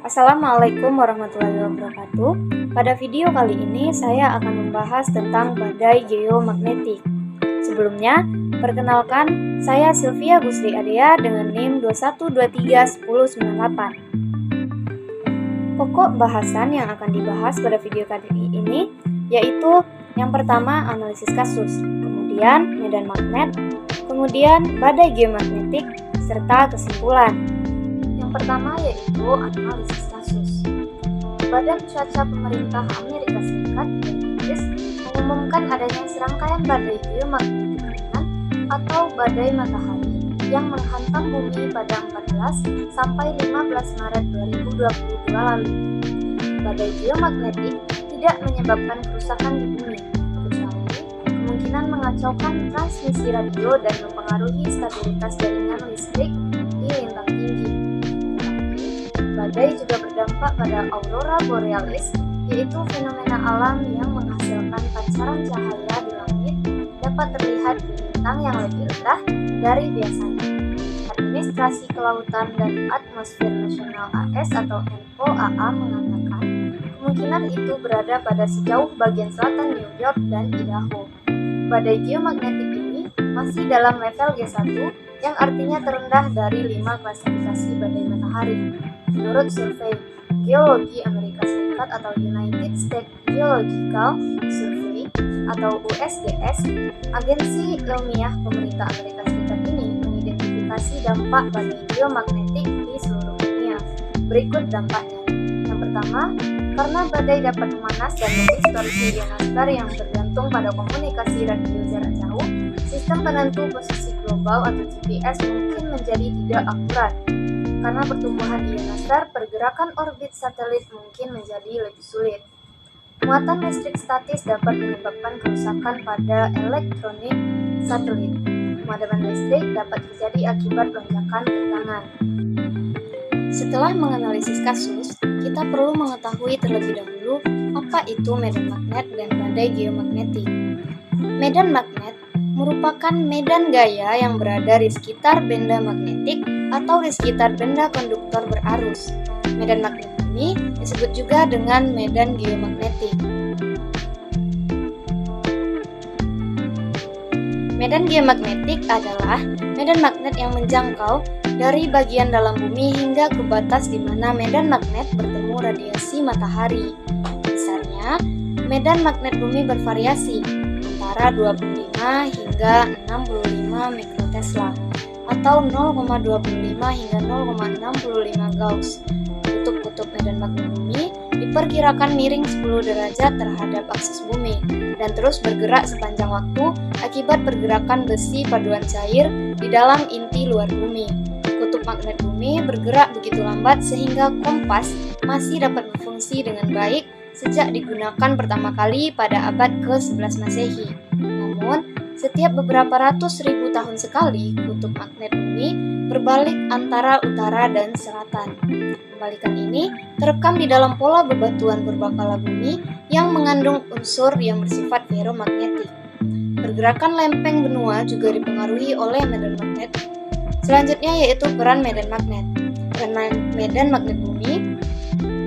Assalamualaikum warahmatullahi wabarakatuh. Pada video kali ini saya akan membahas tentang badai geomagnetik. Sebelumnya, perkenalkan saya Sylvia Gusri Adea dengan NIM 21231098. Pokok bahasan yang akan dibahas pada video kali ini yaitu yang pertama analisis kasus, kemudian medan magnet, kemudian badai geomagnetik, serta kesimpulan. Yang pertama yaitu analisis kasus. Badan Cuaca Pemerintah Amerika Serikat (USGS) mengumumkan adanya serangkaian badai geomagnetik ringan atau badai matahari yang menghantam bumi pada 14 sampai 15 Maret 2022 lalu. Badai geomagnetik tidak menyebabkan kerusakan di bumi, kecuali kemungkinan mengacaukan transmisi radio dan mempengaruhi stabilitas jaringan listrik di lintang tinggi. Badai juga berdampak pada aurora borealis, yaitu fenomena alam yang menghasilkan pancaran cahaya di langit dapat terlihat di bintang yang lebih rendah dari biasanya. Administrasi Kelautan dan Atmosfer Nasional AS atau NOAA mengatakan kemungkinan itu berada pada sejauh bagian selatan New York dan Idaho. Badai geomagnetik ini masih dalam level G1 yang artinya terendah dari 5 klasifikasi badai matahari. Menurut survei Geologi Amerika Serikat atau United States Geological Survey atau USGS, agensi ilmiah pemerintah Amerika Serikat ini mengidentifikasi dampak badai geomagnetik di seluruh dunia. Berikut dampaknya. Yang pertama, karena badai dapat memanas dan mendistorsi ionosfer yang bergantung pada komunikasi radio jarak jauh, sistem penentu posisi global atau GPS mungkin menjadi tidak akurat. Karena pertumbuhan ionosfer, pergerakan orbit satelit mungkin menjadi lebih sulit. Muatan listrik statis dapat menyebabkan kerusakan pada elektronik satelit. Pemadaman listrik dapat terjadi akibat lonjakan tegangan. Setelah menganalisis kasus, kita perlu mengetahui terlebih dahulu apa itu medan magnet dan badai geomagnetik. Medan magnet merupakan medan gaya yang berada di sekitar benda magnetik atau di sekitar benda konduktor berarus. Medan magnet ini disebut juga dengan medan geomagnetik. Medan geomagnetik adalah medan magnet yang menjangkau dari bagian dalam bumi hingga ke batas di mana medan magnet bertemu radiasi matahari. Misalnya, medan magnet bumi bervariasi antara 25 hingga 65 mikrotesla atau 0,25 hingga 0,65 Gauss. Kutub-kutub medan magnet bumi diperkirakan miring 10 derajat terhadap aksis bumi dan terus bergerak sepanjang waktu akibat pergerakan besi paduan cair di dalam inti luar bumi. Kutub magnet bumi bergerak begitu lambat sehingga kompas masih dapat berfungsi dengan baik sejak digunakan pertama kali pada abad ke-11 Masehi. Namun, setiap beberapa ratus ribu tahun sekali, kutub magnet bumi berbalik antara utara dan selatan. Kebalikan ini terekam di dalam pola bebatuan purbakala bumi yang mengandung unsur yang bersifat feromagnetik. Pergerakan lempeng benua juga dipengaruhi oleh medan magnet. Selanjutnya yaitu peran medan magnet. Peran medan magnet bumi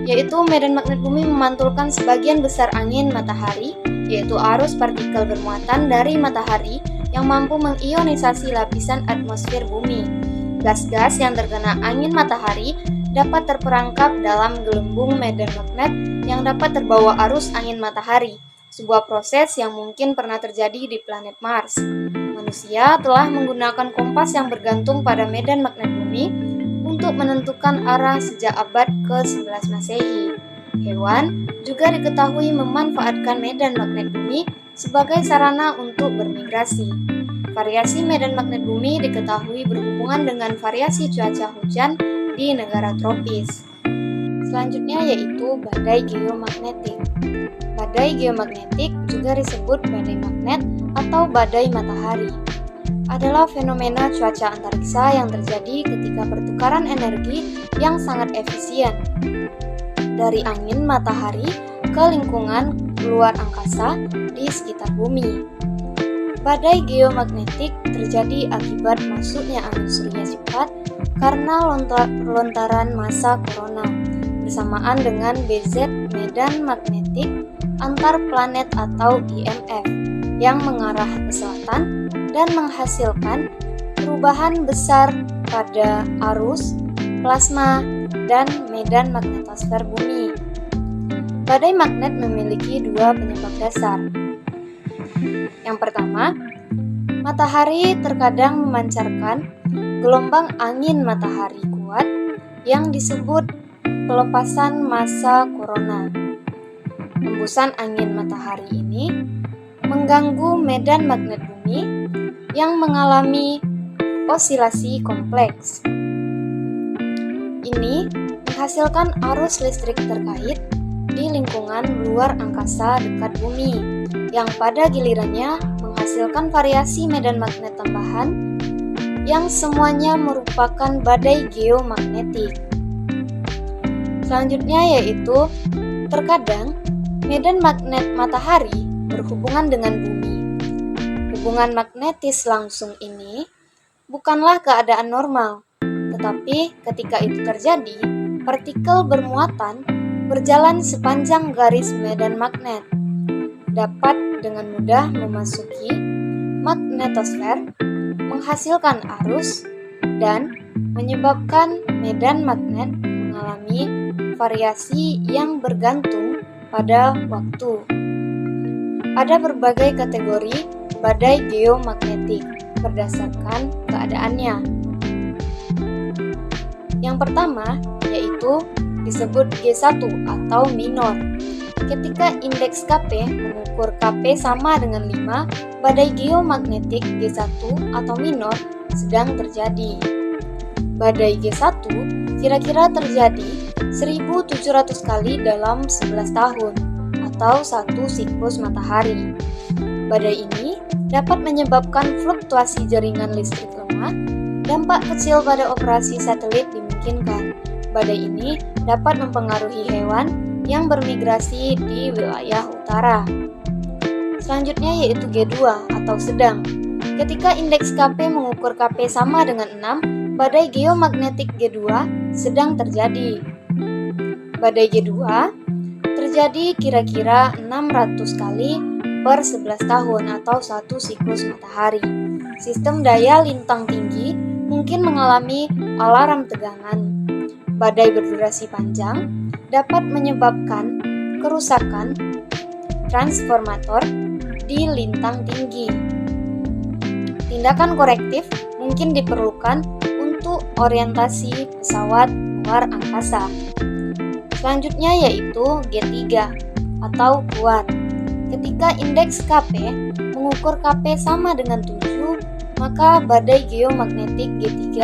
yaitu medan magnet bumi memantulkan sebagian besar angin matahari, yaitu arus partikel bermuatan dari matahari yang mampu mengionisasi lapisan atmosfer bumi. Gas-gas yang terkena angin matahari dapat terperangkap dalam gelembung medan magnet yang dapat terbawa arus angin matahari, sebuah proses yang mungkin pernah terjadi di planet Mars. Manusia telah menggunakan kompas yang bergantung pada medan magnet bumi untuk menentukan arah sejak abad ke-11 Masehi. Hewan juga diketahui memanfaatkan medan magnet bumi sebagai sarana untuk bermigrasi. Variasi medan magnet bumi diketahui berhubungan dengan variasi cuaca hujan di negara tropis. Selanjutnya yaitu badai geomagnetik. Badai geomagnetik juga disebut badai magnet atau badai matahari. Adalah fenomena cuaca antariksa yang terjadi ketika pertukaran energi yang sangat efisien dari angin matahari ke lingkungan luar angkasa di sekitar bumi. Badai geomagnetik terjadi akibat masuknya angin surya cepat karena lontaran massa corona bersamaan dengan BZ medan magnetik antar planet atau IMF yang mengarah ke selatan dan menghasilkan perubahan besar pada arus, plasma, dan medan magnetosfer bumi. Badai magnet memiliki dua penyebab dasar. Yang pertama, matahari terkadang memancarkan gelombang angin matahari kuat yang disebut pelepasan massa korona. Hembusan angin matahari ini mengganggu medan magnet bumi yang mengalami osilasi kompleks. Ini menghasilkan arus listrik terkait di lingkungan luar angkasa dekat bumi, yang pada gilirannya menghasilkan variasi medan magnet tambahan yang semuanya merupakan badai geomagnetik. Selanjutnya yaitu, terkadang medan magnet matahari berhubungan dengan bumi. Hubungan magnetis langsung ini bukanlah keadaan normal, tetapi ketika itu terjadi, partikel bermuatan berjalan sepanjang garis medan magnet, dapat dengan mudah memasuki magnetosfer, menghasilkan arus, dan menyebabkan medan magnet mengalami variasi yang bergantung pada waktu. Ada berbagai kategori badai geomagnetik berdasarkan keadaannya. Yang pertama yaitu disebut G1 atau minor. Ketika indeks Kp mengukur Kp sama dengan 5, badai geomagnetik G1 atau minor sedang terjadi. Badai G1 kira-kira terjadi 1700 kali dalam 11 tahun atau satu siklus matahari. Badai ini dapat menyebabkan fluktuasi jaringan listrik lemah, dampak kecil pada operasi satelit dimungkinkan. Badai ini dapat mempengaruhi hewan yang bermigrasi di wilayah utara. Selanjutnya yaitu G2 atau sedang. Ketika indeks Kp mengukur Kp sama dengan 6, badai geomagnetik G2 sedang terjadi. Badai G2 terjadi kira-kira 600 kali per 11 tahun atau satu siklus matahari. Sistem daya lintang tinggi mungkin mengalami alarm tegangan. Badai berdurasi panjang dapat menyebabkan kerusakan transformator di lintang tinggi. Tindakan korektif mungkin diperlukan untuk orientasi pesawat luar angkasa. Selanjutnya yaitu G3 atau kuat. Ketika indeks Kp mengukur Kp sama dengan 7, maka badai geomagnetik G3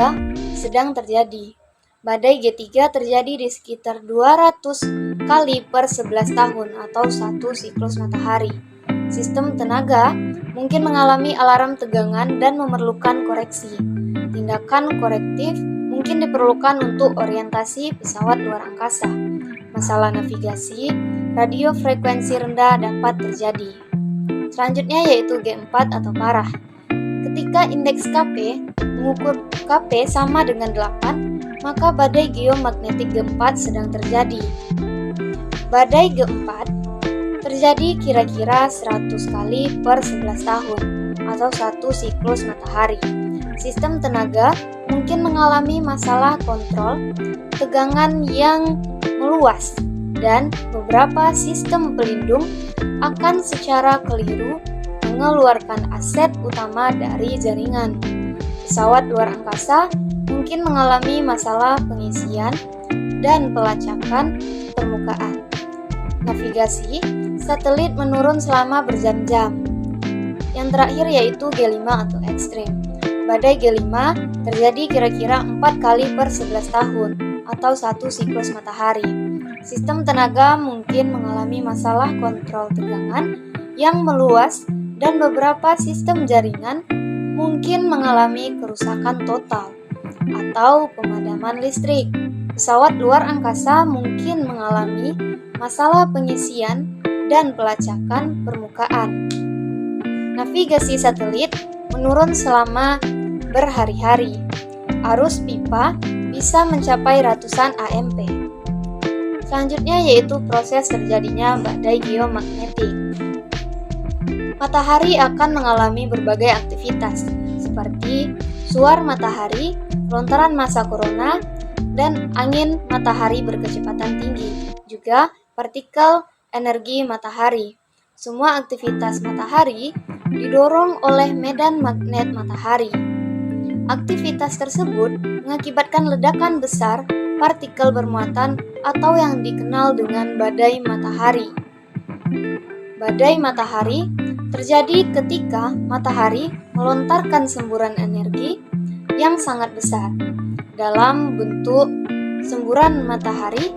sedang terjadi. Badai G3 terjadi di sekitar 200 kali per 11 tahun atau satu siklus matahari. Sistem tenaga mungkin mengalami alarm tegangan dan memerlukan koreksi. Tindakan korektif mungkin diperlukan untuk orientasi pesawat luar angkasa. Masalah navigasi, radio frekuensi rendah dapat terjadi. Selanjutnya yaitu G4 atau parah. Ketika indeks Kp mengukur Kp sama dengan 8, maka badai geomagnetik G4 sedang terjadi. Badai G4 terjadi kira-kira 100 kali per 11 tahun atau satu siklus matahari. Sistem tenaga mungkin mengalami masalah kontrol tegangan yang meluas dan beberapa sistem pelindung akan secara keliru mengeluarkan aset utama dari jaringan. Pesawat luar angkasa mungkin mengalami masalah pengisian dan pelacakan permukaan. Navigasi, satelit menurun selama berjam-jam. Yang terakhir yaitu G5 atau ekstrim. Badai G5 terjadi kira-kira 4 kali per 11 tahun atau satu siklus matahari. Sistem tenaga mungkin mengalami masalah kontrol tegangan yang meluas dan beberapa sistem jaringan mungkin mengalami kerusakan total atau pemadaman listrik. Pesawat luar angkasa mungkin mengalami masalah pengisian dan pelacakan permukaan. Navigasi satelit menurun selama berhari-hari. Arus pipa bisa mencapai ratusan AMP. Selanjutnya yaitu proses terjadinya badai geomagnetik. Matahari akan mengalami berbagai aktivitas seperti suar matahari, lontaran massa korona, dan angin matahari berkecepatan tinggi, juga partikel energi matahari. Semua aktivitas matahari didorong oleh medan magnet matahari. Aktivitas tersebut mengakibatkan ledakan besar partikel bermuatan atau yang dikenal dengan badai matahari. Badai matahari terjadi ketika matahari melontarkan semburan energi yang sangat besar dalam bentuk semburan matahari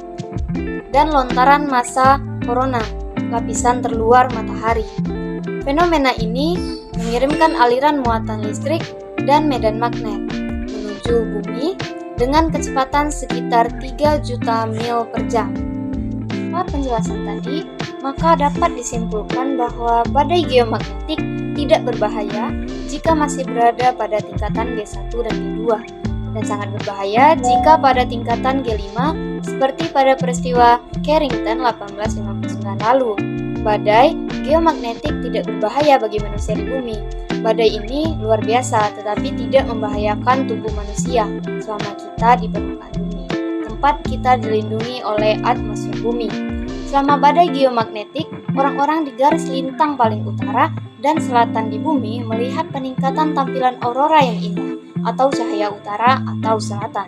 dan lontaran massa korona, lapisan terluar matahari. Fenomena ini mengirimkan aliran muatan listrik dan medan magnet menuju bumi dengan kecepatan sekitar 3 juta mil per jam. Setelah penjelasan tadi, maka dapat disimpulkan bahwa badai geomagnetik tidak berbahaya jika masih berada pada tingkatan G1 dan G2, dan sangat berbahaya jika pada tingkatan G5 seperti pada peristiwa Carrington 1859 lalu. Badai geomagnetik tidak berbahaya bagi manusia di bumi. Badai ini luar biasa tetapi tidak membahayakan tubuh manusia selama kita di permukaan bumi, tempat kita dilindungi oleh atmosfer bumi. Selama badai geomagnetik, orang-orang di garis lintang paling utara dan selatan di bumi melihat peningkatan tampilan aurora yang indah atau cahaya utara atau selatan.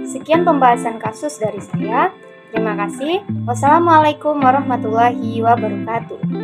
Sekian pembahasan kasus dari saya. Terima kasih. Wassalamualaikum warahmatullahi wabarakatuh.